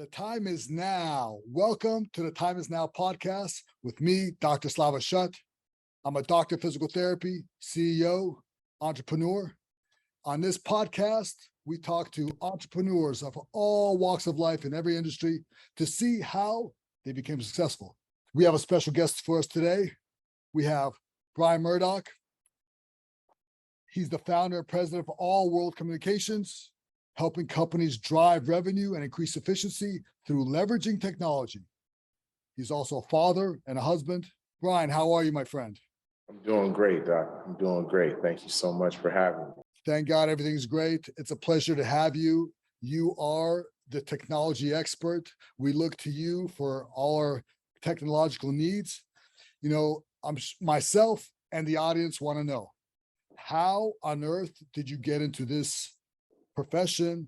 The time is now. Welcome to the Time is Now podcast with me, Dr. Slava Shut. I'm a doctor of physical therapy, CEO, entrepreneur. On this podcast, we talk to entrepreneurs of all walks of life in every industry to see how they became successful. We have a special guest for us today. We have Brian Murdock. He's the founder and president of All World Communications, helping companies drive revenue and increase efficiency through leveraging technology. He's also a father and a husband. Brian, how are you, my friend? I'm doing great, Doc. I'm doing great. Thank you so much for having me. Thank God everything's great. It's a pleasure to have you. You are the technology expert. We look to you for all our technological needs. You know, myself and the audience want to know, how on earth did you get into this profession?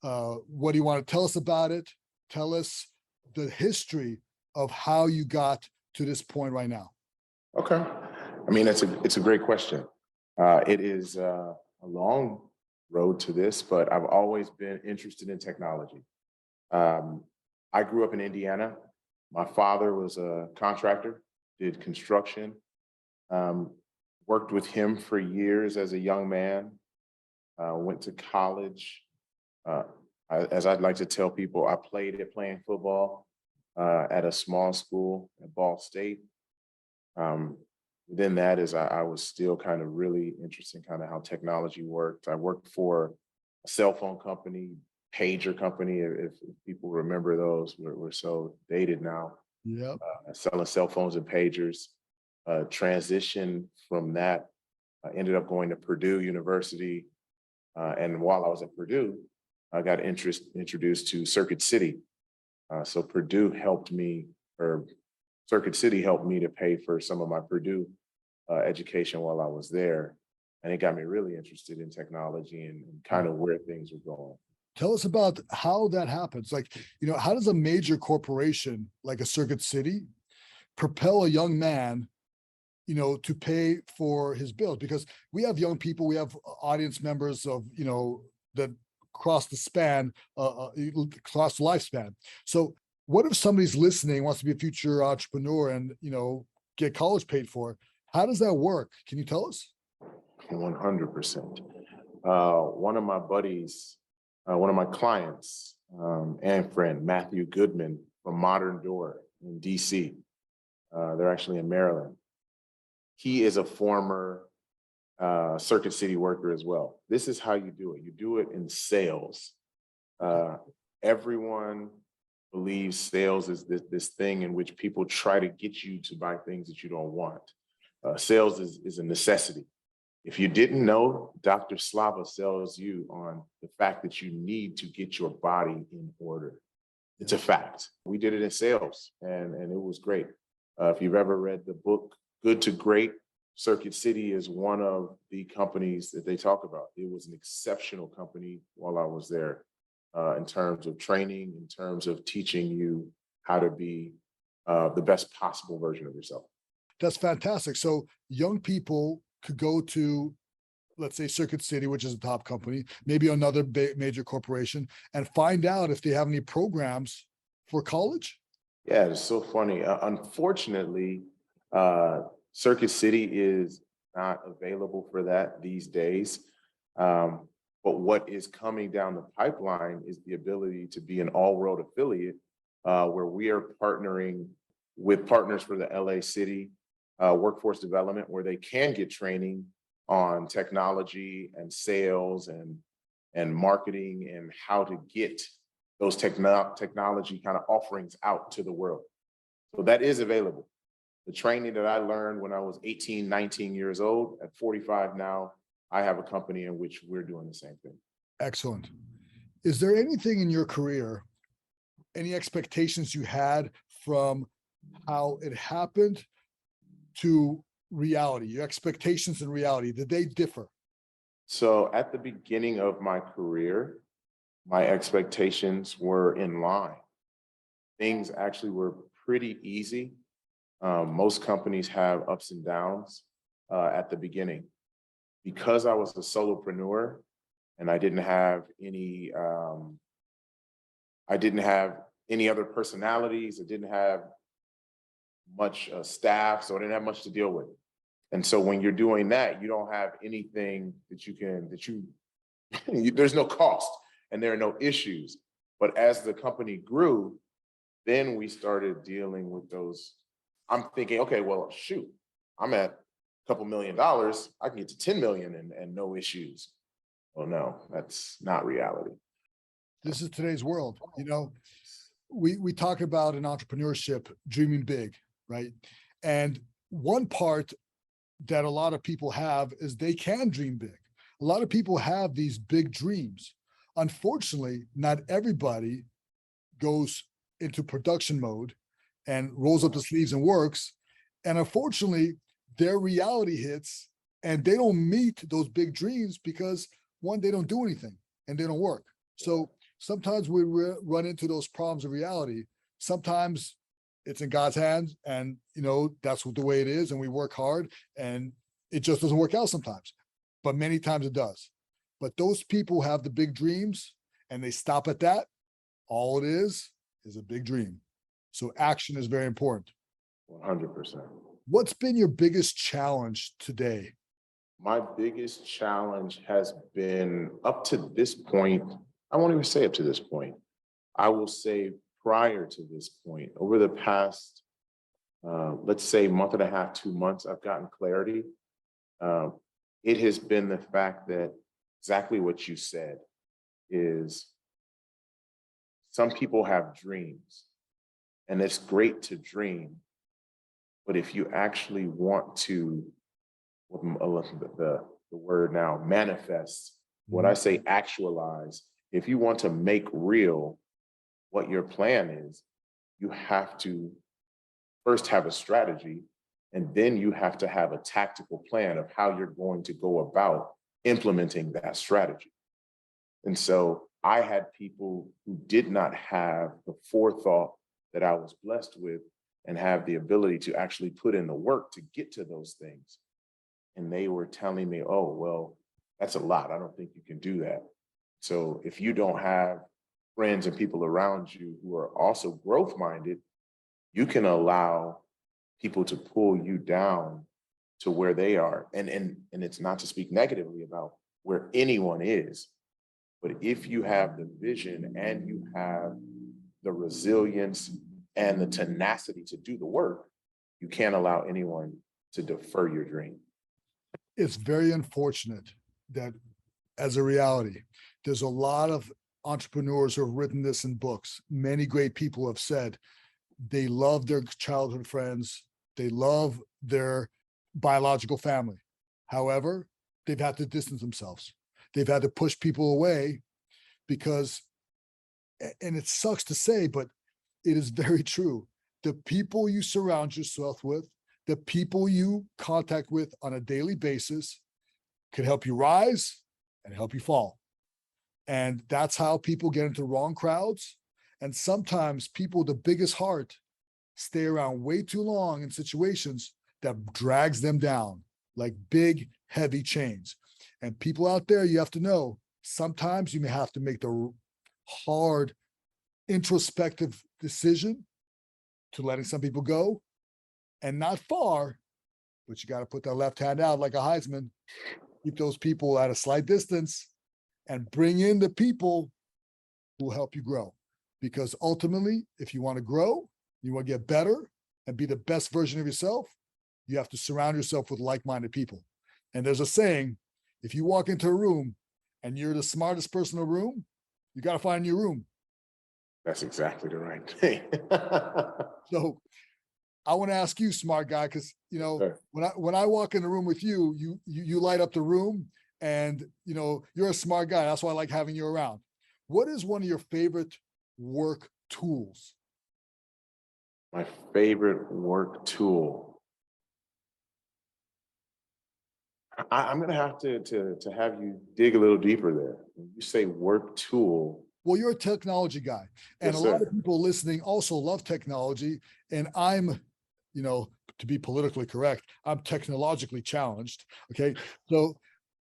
What do you want to tell us about it? Tell us the history of how you got to this point right now. Okay. I mean, it's a great question. It is a long road to this, but I've always been interested in technology. I grew up in Indiana. My father was a contractor, did construction, worked with him for years as a young man, went to college. As I'd like to tell people, I playing football at a small school at Ball State. Then that is, I was still kind of really interested in kind of how technology worked. I worked for a cell phone company, pager company, if people remember those. We're so dated now. Yep. Selling cell phones and pagers. Transition from that, I ended up going to Purdue University. And while I was at Purdue, I got introduced to Circuit City. So Purdue helped me, or Circuit City helped me to pay for some of my Purdue education while I was there. And it got me really interested in technology and kind of where things were going. Tell us about how that happens. Like, how does a major corporation like a Circuit City propel a young man, to pay for his bills? Because we have young people, we have audience members of, that cross the span, cross the lifespan. So what if somebody's listening, wants to be a future entrepreneur and, get college paid for? How does that work? Can you tell us? 100%. One of my buddies, one of my clients and friend, Matthew Goodman from Modern Door in DC. They're actually in Maryland. He is a former Circuit City worker as well. This is how you do it. You do it in sales. Everyone believes sales is this thing in which people try to get you to buy things that you don't want. Sales is a necessity. If you didn't know, Dr. Slava sells you on the fact that you need to get your body in order. It's a fact. We did it in sales, and it was great. If you've ever read the book, Good to Great, Circuit City is one of the companies that they talk about. It was an exceptional company while I was there in terms of training, in terms of teaching you how to be the best possible version of yourself. That's fantastic. So young people could go to, let's say, Circuit City, which is a top company, maybe another major corporation, and find out if they have any programs for college? Yeah, it's so funny. Unfortunately, Circuit City is not available for that these days. But what is coming down the pipeline is the ability to be an all-world affiliate where we are partnering with partners for the LA City workforce development, where they can get training on technology and sales and marketing and how to get those technology kind of offerings out to the world. So that is available. The training that I learned when I was 18, 19 years old, at 45 now, I have a company in which we're doing the same thing. Excellent. Is there anything in your career, any expectations you had from how it happened to reality? Your expectations and reality, did they differ? So at the beginning of my career, my expectations were in line. Things actually were pretty easy. Most companies have ups and downs at the beginning. Because I was a solopreneur and I didn't have any I didn't have any other personalities. I didn't have much staff, so I didn't have much to deal with. And so when you're doing that, you don't have anything there's no cost and there are no issues. But as the company grew, then we started dealing with those. I'm thinking, okay, well, shoot, I'm at a couple $1 million. I can get to 10 million and no issues. Well, no, that's not reality. This is today's world. We talk about in entrepreneurship, dreaming big, right? And one part that a lot of people have is they can dream big. A lot of people have these big dreams. Unfortunately, not everybody goes into production mode and rolls up the sleeves and works. And unfortunately, their reality hits and they don't meet those big dreams because one, they don't do anything and they don't work. So sometimes we run into those problems of reality. Sometimes it's in God's hands and, that's the way it is. And we work hard and it just doesn't work out sometimes, but many times it does. But those people have the big dreams and they stop at that. All it is a big dream. So action is very important. 100%. What's been your biggest challenge today? My biggest challenge has been up to this point. I won't even say up to this point. I will say prior to this point, over the past, let's say month and a half, 2 months, I've gotten clarity. It has been the fact that exactly what you said is some people have dreams and it's great to dream. But if you actually want to, the word now, manifest, what I say actualize, if you want to make real what your plan is, you have to first have a strategy, and then you have to have a tactical plan of how you're going to go about implementing that strategy. And so I had people who did not have the forethought that I was blessed with and have the ability to actually put in the work to get to those things. And they were telling me, oh, well, that's a lot. I don't think you can do that. So if you don't have friends and people around you who are also growth minded, you can allow people to pull you down to where they are. And it's not to speak negatively about where anyone is, but if you have the vision and you have the resilience and the tenacity to do the work, you can't allow anyone to defer your dream. It's very unfortunate that as a reality, there's a lot of entrepreneurs who have written this in books. Many great people have said they love their childhood friends. They love their biological family. However, they've had to distance themselves. They've had to push people away because, and it sucks to say, but it is very true. The people you surround yourself with, the people you contact with on a daily basis can help you rise and help you fall. And that's how people get into wrong crowds. And sometimes people with the biggest heart stay around way too long in situations that drags them down like big, heavy chains. And people out there, you have to know, sometimes you may have to make the hard, introspective decision to letting some people go, and not far, but you got to put that left hand out like a Heisman, keep those people at a slight distance and bring in the people who will help you grow. Because ultimately, if you want to grow, you want to get better and be the best version of yourself, you have to surround yourself with like-minded people. And there's a saying, if you walk into a room and you're the smartest person in the room, you got to find your room. That's exactly the right thing. So I want to ask you, smart guy, because Sure. when I walk in the room with you, you light up the room, and you're a smart guy. That's why I like having you around. What is one of your favorite work tools? My favorite work tool. I'm going to have to have you dig a little deeper there. When you say work tool. Well, you're a technology guy, and Yes, a lot sir. of people listening also love technology. And I'm, to be politically correct, I'm technologically challenged. Okay. So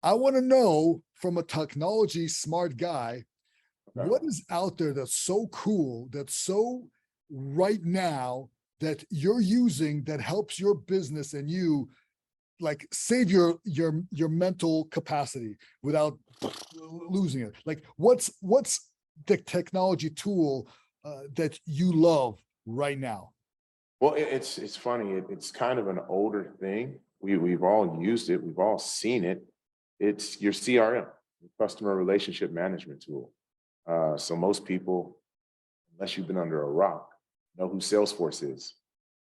I want to know from a technology smart guy, what is out there that's so cool, that's so right now that you're using that helps your business and you like save your mental capacity without losing it? Like what's the technology tool that you love right now? Well, it's funny. It's kind of an older thing. We've all used it. We've all seen it. It's your CRM, your customer relationship management tool. So most people, unless you've been under a rock, know who Salesforce is.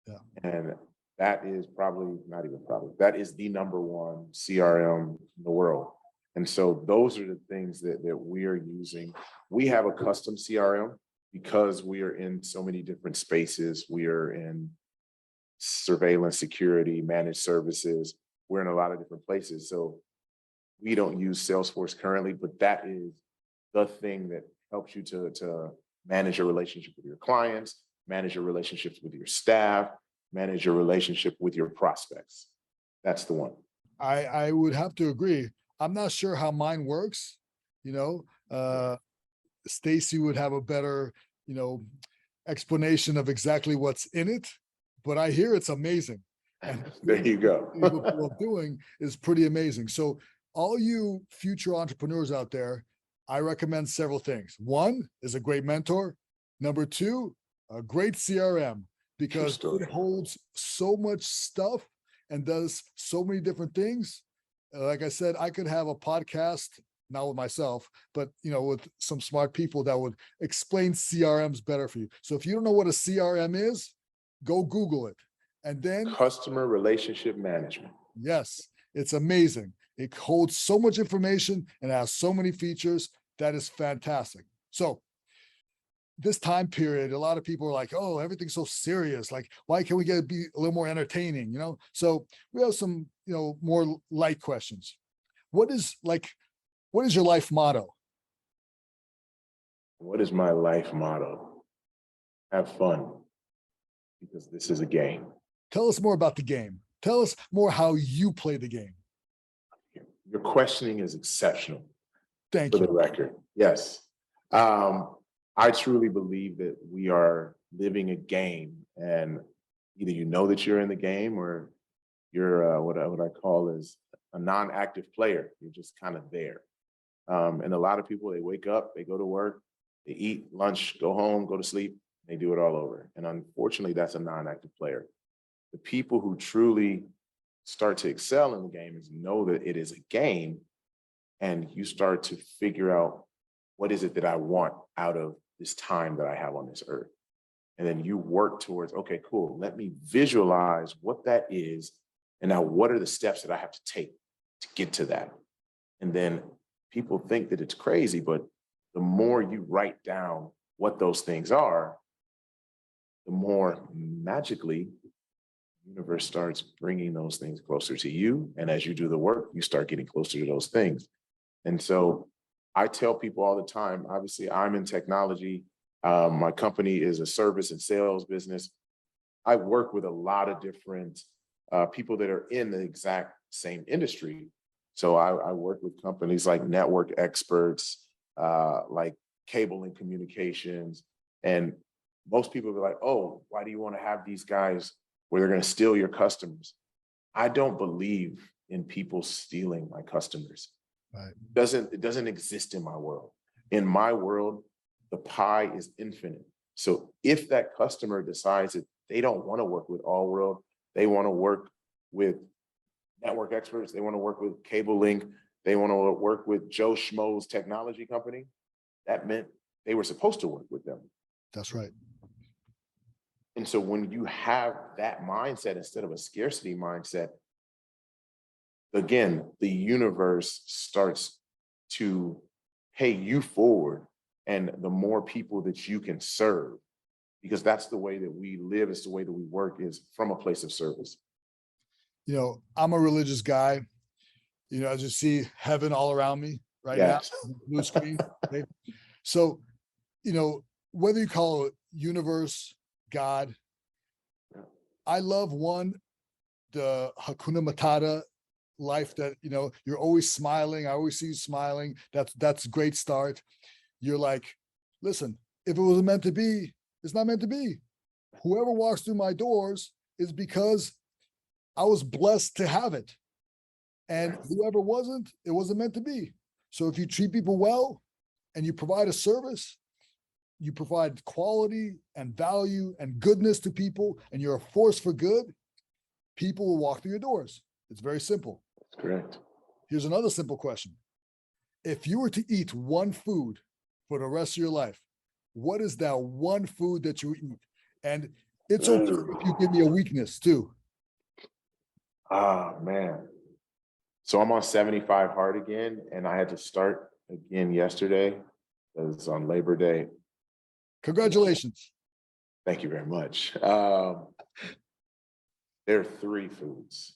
Yeah. And that is probably, not even probably, that is the number one CRM in the world. And so those are the things that we are using. We have a custom CRM because we are in so many different spaces. We are in surveillance, security, managed services. We're in a lot of different places. So we don't use Salesforce currently, but that is the thing that helps you to manage your relationship with your clients, manage your relationships with your staff, manage your relationship with your prospects. That's the one. I would have to agree. I'm not sure how mine works. Stacy would have a better, explanation of exactly what's in it, but I hear it's amazing. And There you go. what people are doing is pretty amazing. So all you future entrepreneurs out there, I recommend several things. One is a great mentor. Number two, a great CRM, because it holds so much stuff and does so many different things. Like I said, I could have a podcast, not with myself, but with some smart people that would explain CRMs better for you. So if you don't know what a CRM is, go Google it. And then customer relationship management. Yes, it's amazing. It holds so much information and has so many features. That is fantastic. So this time period, a lot of people are like, oh, everything's so serious. Like, why can't we be a little more entertaining? So we have some, more light questions. What is your life motto? What is my life motto? Have fun, because this is a game. Tell us more about the game. Tell us more how you play the game. Your questioning is exceptional. Thank you. For the record, yes. I truly believe that we are living a game, and either you know that you're in the game or you're what I call is a non-active player. You're just kind of there. And a lot of people, they wake up, they go to work, they eat lunch, go home, go to sleep, they do it all over. And unfortunately, that's a non-active player. The people who truly start to excel in the game is know that it is a game, and you start to figure out, what is it that I want out of this time that I have on this earth? And then you work towards, okay, cool, let me visualize what that is. And now what are the steps that I have to take to get to that? And then people think that it's crazy, but the more you write down what those things are, the more magically the universe starts bringing those things closer to you. And as you do the work, you start getting closer to those things. And so I tell people all the time, obviously I'm in technology. My company is a service and sales business. I work with a lot of different people that are in the exact same industry. So I work with companies like network experts, like cable and communications. And most people be like, oh, why do you want to have these guys where they're going to steal your customers? I don't believe in people stealing my customers. Right. It doesn't exist in my world. In my world, the pie is infinite. So if that customer decides that they don't want to work with All World, they want to work with network experts, they want to work with Cable Link, they want to work with Joe Schmo's technology company, that meant they were supposed to work with them. That's right. And so when you have that mindset instead of a scarcity mindset, again, the universe starts to pay you forward, and the more people that you can serve, because that's the way that we live, it's the way that we work, is from a place of service. I'm a religious guy. As you see heaven all around me right now, blue screen. Okay? So, whether you call it universe, God, I love the Hakuna Matata life that, you're always smiling. I always see you smiling. That's a great start. You're like listen, if it was meant to be, it's not meant to be. Whoever walks through my doors is because I was blessed to have it. And whoever wasn't, it wasn't meant to be. So if you treat people well and you provide a service, you provide quality and value and goodness to people, and you're a force for good, people will walk through your doors. It's very simple. That's correct. Here's another simple question. If you were to eat one food for the rest of your life, what is that one food that you eat? And it's okay if you give me a weakness too. Ah, man. So I'm on 75 hard again, and I had to start again yesterday because on Labor Day. Congratulations. Thank you very much. There are 3 foods.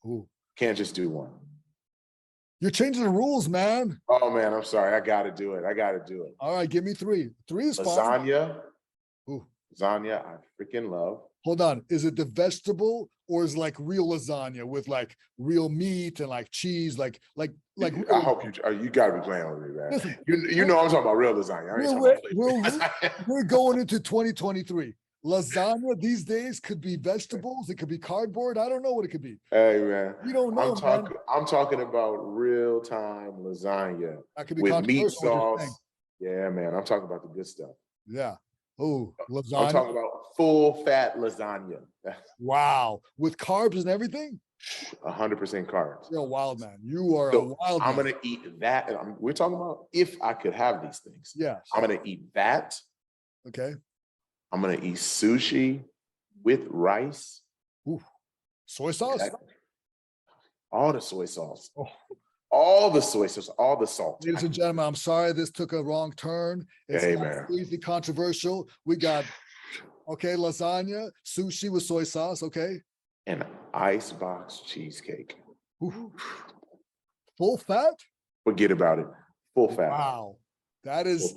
Ooh. Can't just do one. You're changing the rules, man. Oh man, I'm sorry. I got to do it. I got to do it. All right, give me 3. 3 is fine. Lasagna. Ooh. Lasagna, I freaking love. Hold on. Is it the vegetable or is it like real lasagna with like real meat and like cheese? Like I hope you got to be playing with me, man. Listen, you know I'm talking about real lasagna. I ain't talking about we're going into 2023. Lasagna these days could be vegetables. It could be cardboard. I don't know what it could be. Hey man, You don't know. I'm talking about real time lasagna That could be with meat controversial, what you're saying. sauce. Yeah, man, I'm talking about the good stuff. Yeah. Oh, I'm lasagna. talking about full fat lasagna. Wow. With carbs and everything? 100% carbs. You're a wild man. You are a So wild man. I'm gonna eat that. And we're talking about if I could have these things. Yes. I'm gonna eat that. Okay. I'm gonna eat sushi with rice. Ooh. Soy sauce? All the soy sauce. Oh. All the soy sauce, all the salt. Ladies and gentlemen, I'm sorry this took a wrong turn. It's Hey, not man. easy controversial. We got, okay, lasagna, sushi with soy sauce, okay. And icebox cheesecake. Ooh. Full fat? Forget about it. Full fat. Wow. That is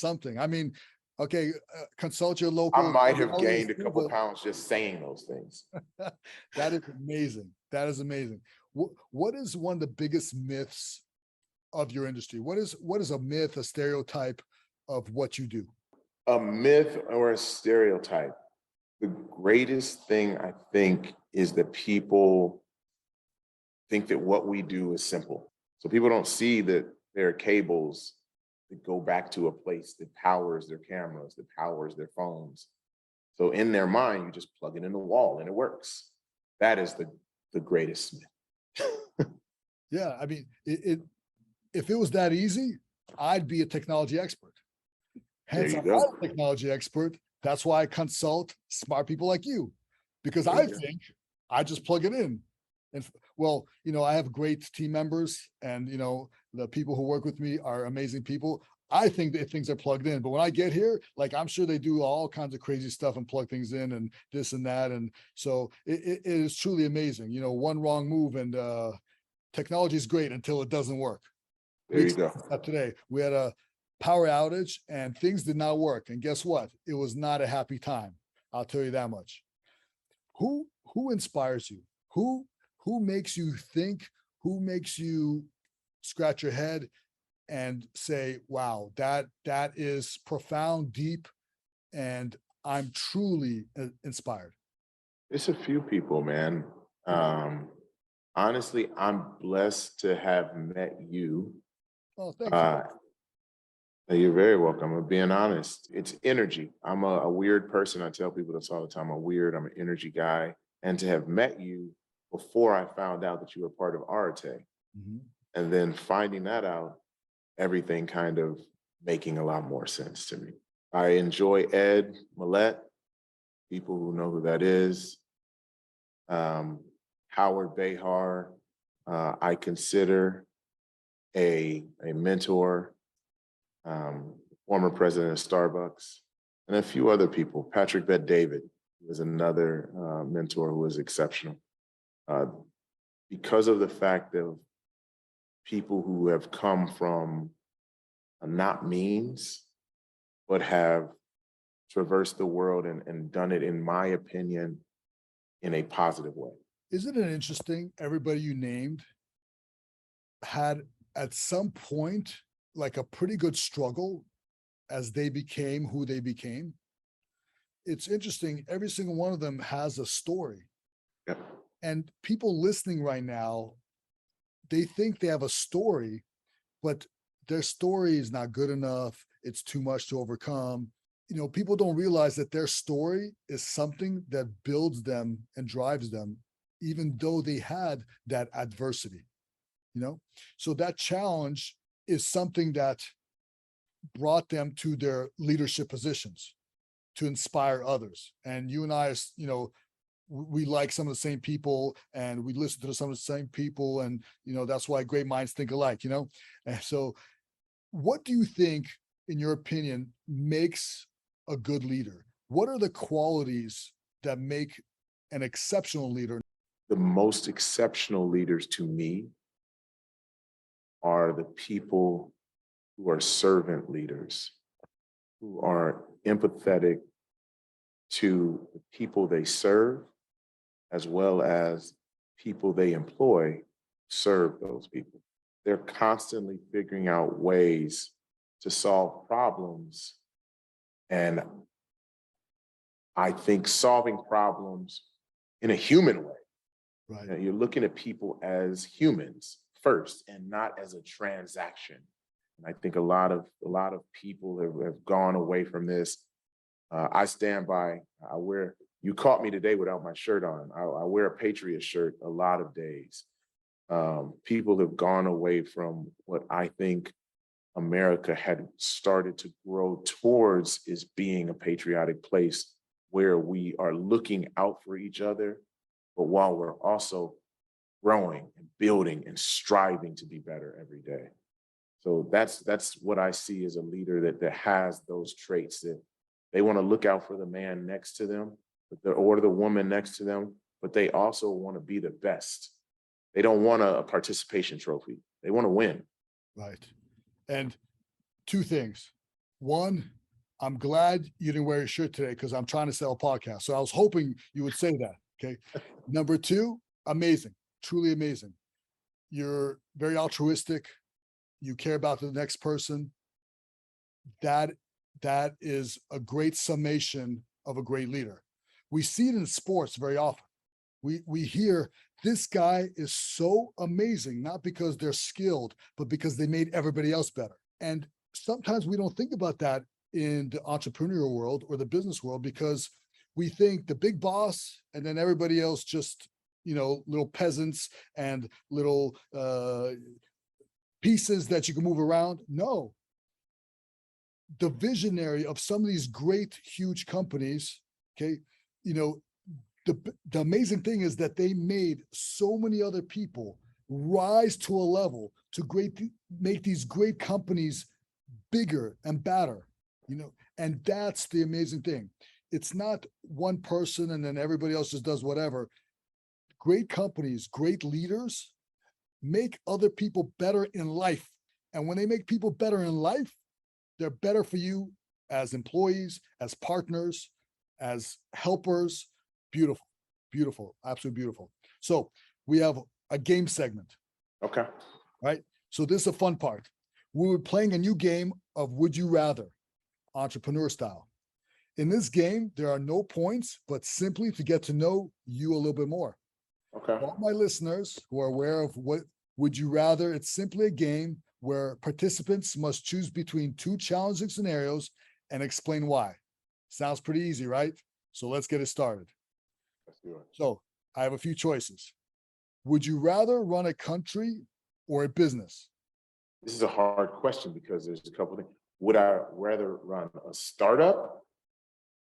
something. I mean, okay, consult your local. I might have gained a couple pounds just saying those things. That is amazing. That is amazing. What is one of the biggest myths of your industry? What is a myth, a stereotype of what you do? A myth or a stereotype. The greatest thing I think is that people think that what we do is simple. So people don't see that there are cables that go back to a place that powers their cameras, that powers their phones. So in their mind, you just plug it in the wall and it works. That is the greatest myth. Yeah, I mean, if it was that easy, I'd be a technology expert. Hence, I'm not a technology expert. That's why I consult smart people like you, because I think I just plug it in. And well, I have great team members, and the people who work with me are amazing people. I think that things are plugged in, but when I get here, like I'm sure they do all kinds of crazy stuff and plug things in and this and that. And so it is truly amazing. One wrong move and technology is great until it doesn't work. There you go. Today we had a power outage and things did not work. And guess what? It was not a happy time. I'll tell you that much. Who inspires you? Who makes you think? Who makes you scratch your head and say, wow, that is profound, deep, and I'm truly inspired? It's a few people, man. Honestly, I'm blessed to have met you. Oh, thank you. You're very welcome. I'm being honest. It's energy. I'm a weird person. I tell people this all the time. I'm an energy guy. And to have met you before I found out that you were part of Arte, and then finding that out, everything kind of making a lot more sense to me. I enjoy Ed Millette, people who know who that is. Howard Behar, I consider a mentor, former president of Starbucks, and a few other people. Patrick Bet-David was another mentor who was exceptional. Because of the fact of people who have come from not means, but have traversed the world and done it, in my opinion, in a positive way. Isn't it interesting? Everybody you named had at some point like a pretty good struggle as they became who they became. It's interesting. Every single one of them has a story. Yeah. And people listening right now, they think they have a story, but their story is not good enough. It's too much to overcome. People don't realize that their story is something that builds them and drives them, even though they had that adversity. So that challenge is something that brought them to their leadership positions to inspire others. And you and I, we like some of the same people and we listen to some of the same people. And, that's why great minds think alike, And so what do you think, in your opinion, makes a good leader? What are the qualities that make an exceptional leader? The most exceptional leaders to me are the people who are servant leaders, who are empathetic to the people they serve, as well as people they employ serve those people. They're constantly figuring out ways to solve problems. And I think solving problems in a human way. Right. You're looking at people as humans first and not as a transaction. And I think a lot of people have gone away from this. I stand by, you caught me today without my shirt on. I wear a Patriot shirt a lot of days. People have gone away from what I think America had started to grow towards, is being a patriotic place where we are looking out for each other, but while we're also growing and building and striving to be better every day. So that's what I see as a leader that has those traits, that they want to look out for the man next to them, or the woman next to them, but they also want to be the best. They don't want a participation trophy. They want to win. Right. And two things. One, I'm glad you didn't wear your shirt today because I'm trying to sell a podcast. So I was hoping you would say that. Okay. Number two, amazing, truly amazing. You're very altruistic. You care about the next person. That is a great summation of a great leader. We see it in sports very often. We hear this guy is so amazing, not because they're skilled, but because they made everybody else better. And sometimes we don't think about that in the entrepreneurial world or the business world, because we think the big boss and then everybody else just, little peasants and little pieces that you can move around. No. The visionary of some of these great, huge companies, okay, the amazing thing is that they made so many other people rise to a level to make these great companies bigger and better, and that's the amazing thing. It's not one person and then everybody else just does whatever. Great companies, great leaders make other people better in life. And when they make people better in life, they're better for you as employees, as partners, as helpers. Beautiful, beautiful, absolutely beautiful. So we have a game segment. Okay. Right. So this is a fun part. We were playing a new game of Would You Rather, entrepreneur style. In this game, there are no points, but simply to get to know you a little bit more. Okay. All my listeners who are aware of what Would You Rather, it's simply a game where participants must choose between two challenging scenarios and explain why. Sounds pretty easy, right? So let's get it started. Let's do it. So I have a few choices. Would you rather run a country or a business? This is a hard question because there's a couple of things. Would I rather run a startup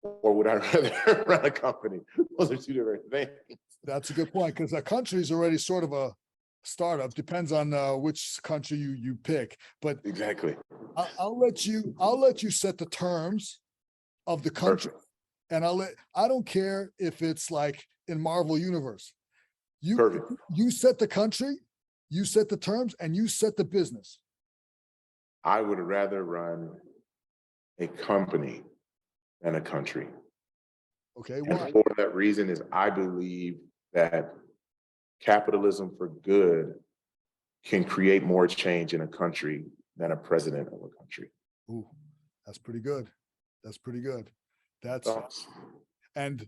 or would I rather run a company? Those are two different things. That's a good point, because a country is already sort of a startup. Depends on which country you pick. But exactly, I'll let you set the terms of the country. Perfect. And I don't care if it's like in Marvel Universe. Perfect. You set the country, you set the terms, and you set the business. I would rather run a company than a country. Okay, and why? for that reason is I believe that capitalism for good can create more change in a country than a president of a country. Ooh, That's pretty good. That's pretty good. That's, Thoughts? and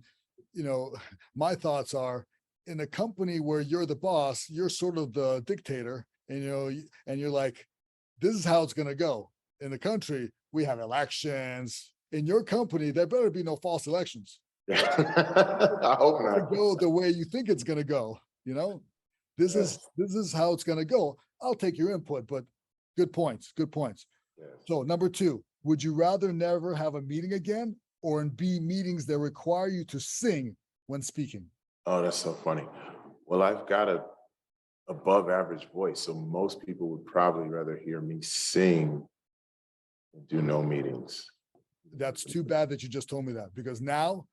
you know, my thoughts are, in a company where you're the boss, you're sort of the dictator, and and you're like, this is how it's going to go. In the country, we have elections. In your company, there better be no false elections. I hope To not. go the way you think it's going to go. This Yes. is how it's going to go. I'll take your input, but good points. Good points. Yes. So number two, would you rather never have a meeting again, or in be meetings that require you to sing when speaking? Oh, that's so funny. Well, I've got a above average voice, so most people would probably rather hear me sing than do no meetings. That's too bad that you just told me that, because now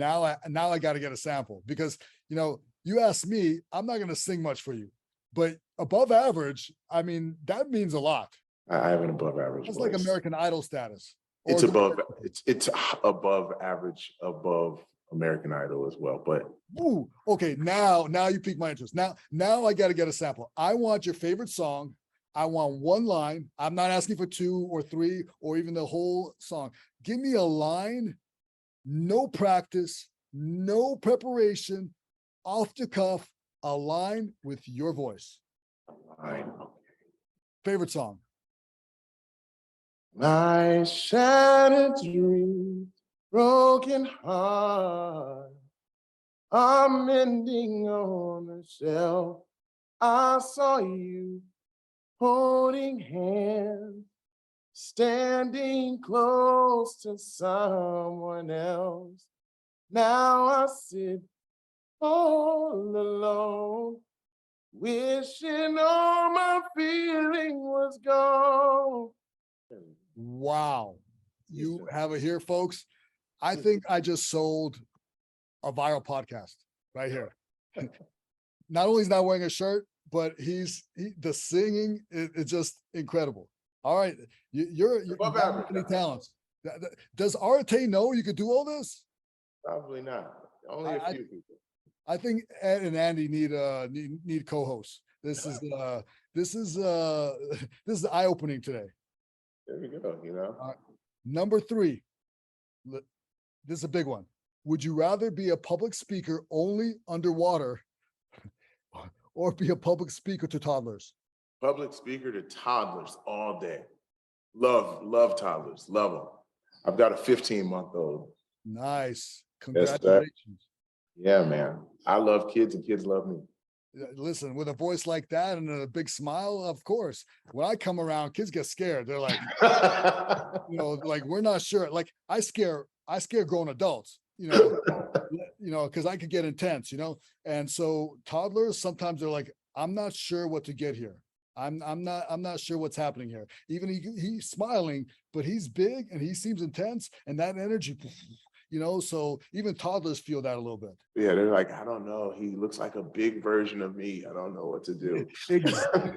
I got to get a sample, because you asked me, I'm not going to sing much for you, but above average, I mean, that means a lot. I have an above average It's voice. like American Idol status. It's Or above. It's above average, above American Idol as well. But ooh, okay, now you pique my interest. Now I got to get a sample. I want your favorite song. I want one line. I'm not asking for two or three or even the whole song. Give me a line, no practice, no preparation, off the cuff, a line with your voice. I Favorite song. my shattered dreams, broken heart, I'm mending on the shelf. I saw you holding hands, standing close to someone else. Now I sit all alone, wishing all my feeling was gone. Wow. Yes, You sir. have it here, folks. I think I just sold a viral podcast right here. Not only is not wearing a shirt, but the singing is just incredible. All right, you're Above got average, many guys. talents. Does Arte know you could do all this? Probably not. Only a I few people. I think Ed and Andy need co-hosts. This is this is this is eye opening today. There we go. Number three, this is a big one. Would you rather be a public speaker only underwater, or be a public speaker to toddlers? Public speaker to toddlers all day. Love toddlers. Love them. I've got a 15-month-old. Nice. Yes, sir. Congratulations. Yeah, man. I love kids and kids love me. Listen, with a voice like that and a big smile, of course. When I come around, kids get scared. They're like, like, we're not sure. Like, I scare grown adults, because I could get intense, and so toddlers sometimes they're like, I'm not sure what to get here. I'm not sure what's happening here. Even he's smiling, but he's big and he seems intense, and that energy, so even toddlers feel that a little bit. Yeah, they're like, I don't know. He looks like a big version of me. I don't know what to do. Exactly.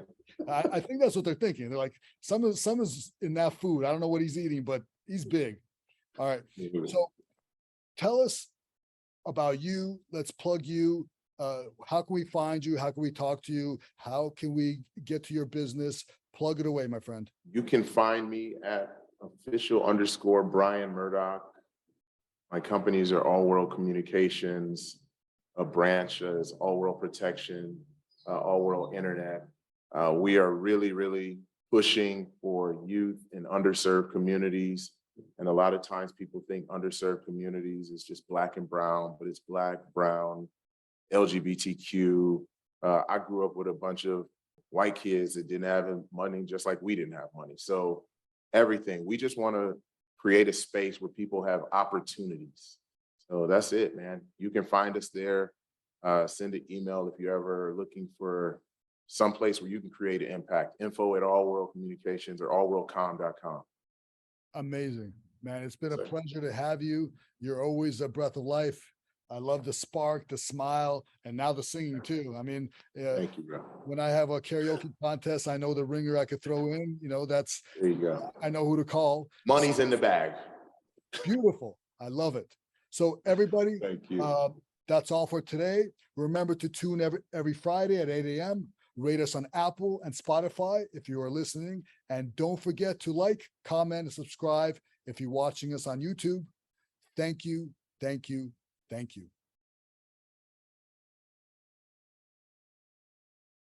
I think that's what they're thinking. They're like, some is in that food. I don't know what he's eating, but he's big. All right. So tell us about you. Let's plug you. How can we find you? How can we talk to you? How can we get to your business? Plug it away, my friend. You can find me at official_Brian Murdock. My companies are All World Communications. A branch is All World Protection, All World Internet. We are really, really pushing for youth in underserved communities. And a lot of times people think underserved communities is just Black and brown, but it's Black, brown, LGBTQ. I grew up with a bunch of white kids that didn't have money, just like we didn't have money. So everything, we just want to create a space where people have opportunities. So that's it, man. You can find us there. Send an email if you're ever looking for someplace where you can create an impact. info@allworldcommunications or allworldcom.com. Amazing, man. It's been a pleasure to have you. You're always a breath of life. I love the spark, the smile, and now the singing too. I mean, Thank you, bro. when I have a karaoke contest, I know the ringer I could throw in. That's There you go. I know who to call. Money's in the bag. Beautiful. I love it. So everybody, Thank you. that's all for today. Remember to tune every Friday at 8 a.m. Rate us on Apple and Spotify if you are listening. And don't forget to like, comment, and subscribe. If you're watching us on YouTube, thank you, thank you, thank you.